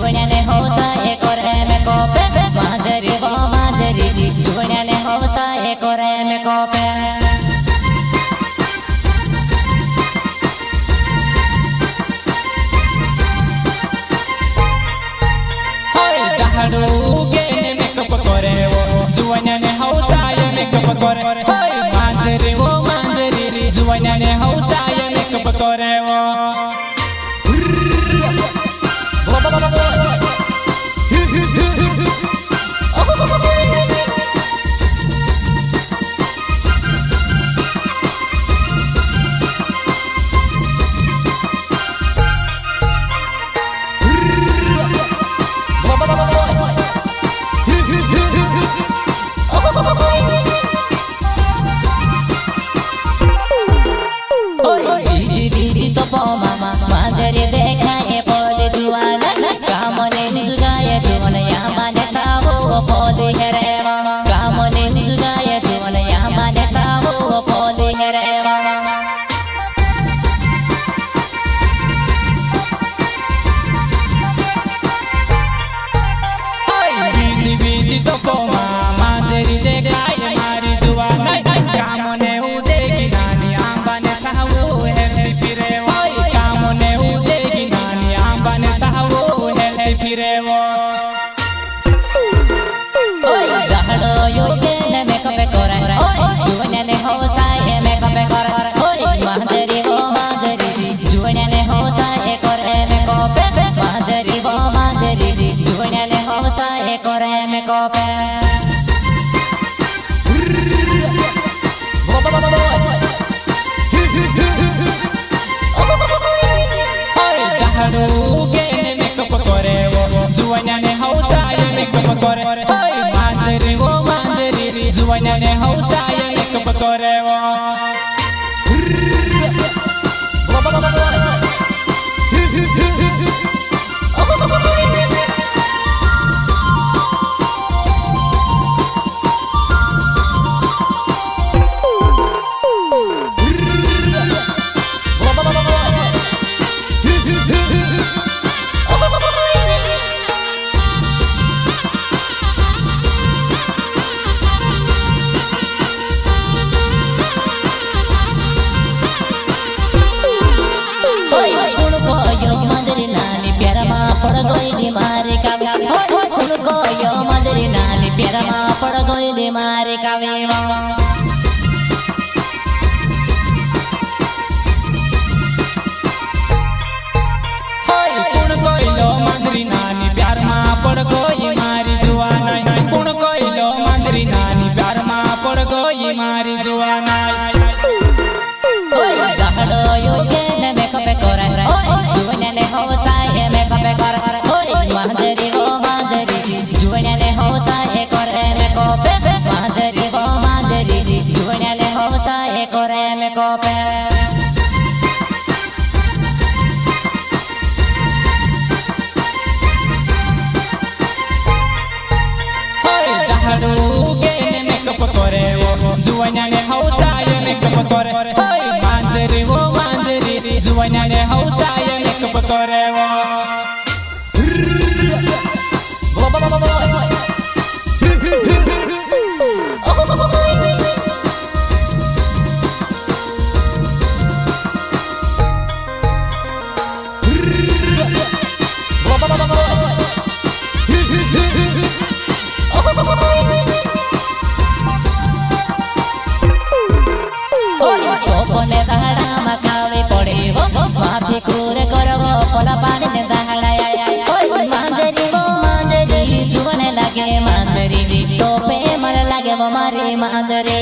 जुवण्याने Hausa एकोर में कोपे मांजरी वो मांजरी जुवण्याने Hausa एकोर में कोपे मेकअप करे वो जुवण्याने हौसा मेकअप करे मांजरी वो मांजरी जुवण्याने हौसा मेकअप करे वो मांजरी देखाए पौधे जुवाना कामने जुगाए जुवन यहाँ माने सावो पौधे हरे कामने जुगाए जुवन यहाँ माने सावो पौधे हरे बीती तो पोमा मांजरी देखाए मारी जुवाना कामने उदेगी नानी आंबाने सावो है फिरे फिरे वो गहड़ो योगे ने मेकअप करे जुवण्याने हौसा मेकअप करे मांजरी वो मांजरी जुवण्याने हौसा एकोर में कोपे मांजरी वो मांजरी जुवण्याने हौसा एकोर में कोपे जुवण्याने हौसा मेकअप करे मांजरी वो मांजरी जुवण्याने हौसा मेकअप करे वो पड़ गई बीमारी का वीमा मंदरी नानी प्यार मां पड़ गई मारी जुआना कुण कोइलो मंदरी नानी प्यार मां पड़ गई मारी जुआना गहड़ो योगे ने मेकअप करे जुवण्याने हौसा मेकअप करे मांजरी वो मांजरी जुवण्याने हौसा एकोर में कोपे मांजरी वो मांजरी जुवण्याने हौसा एकोर में कोपे मेकअप करे वो जुवण्याने हौसा मेकअप करे मांजरी वो मांजरी जुवण्याने हौसा मेकअप करे वो कोने दहड़ा मकावे पड़े वो माफी कूर करवो पला पानी ने दहड़ा मांजरी वो मांजरी जुवने लगे मांजरी टोपे मर लगे वो मारी मांजरी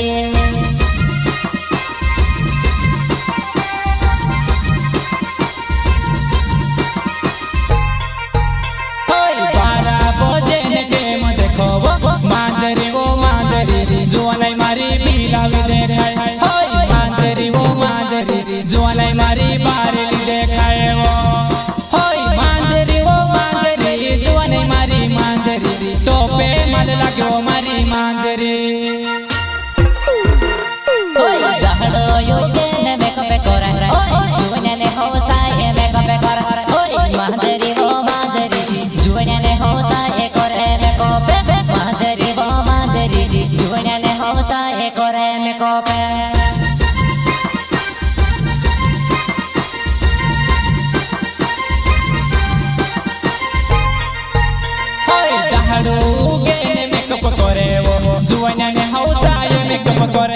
मांजरी वो मांजरी जुआलाई मारी बिलावी देखाए मांजरी वो मांजरी जुआलाई मारी बारेली देखाए वो मांजरी वो मांजरी जुआलाई मारी मांजरी टोपे मल लगे वो मारी मांजरी गहड़ो योगे ने मेकअप करे जुवण्याने हौसा मेकअप करे मांजरी वो मांजरी जुवण्याने કરે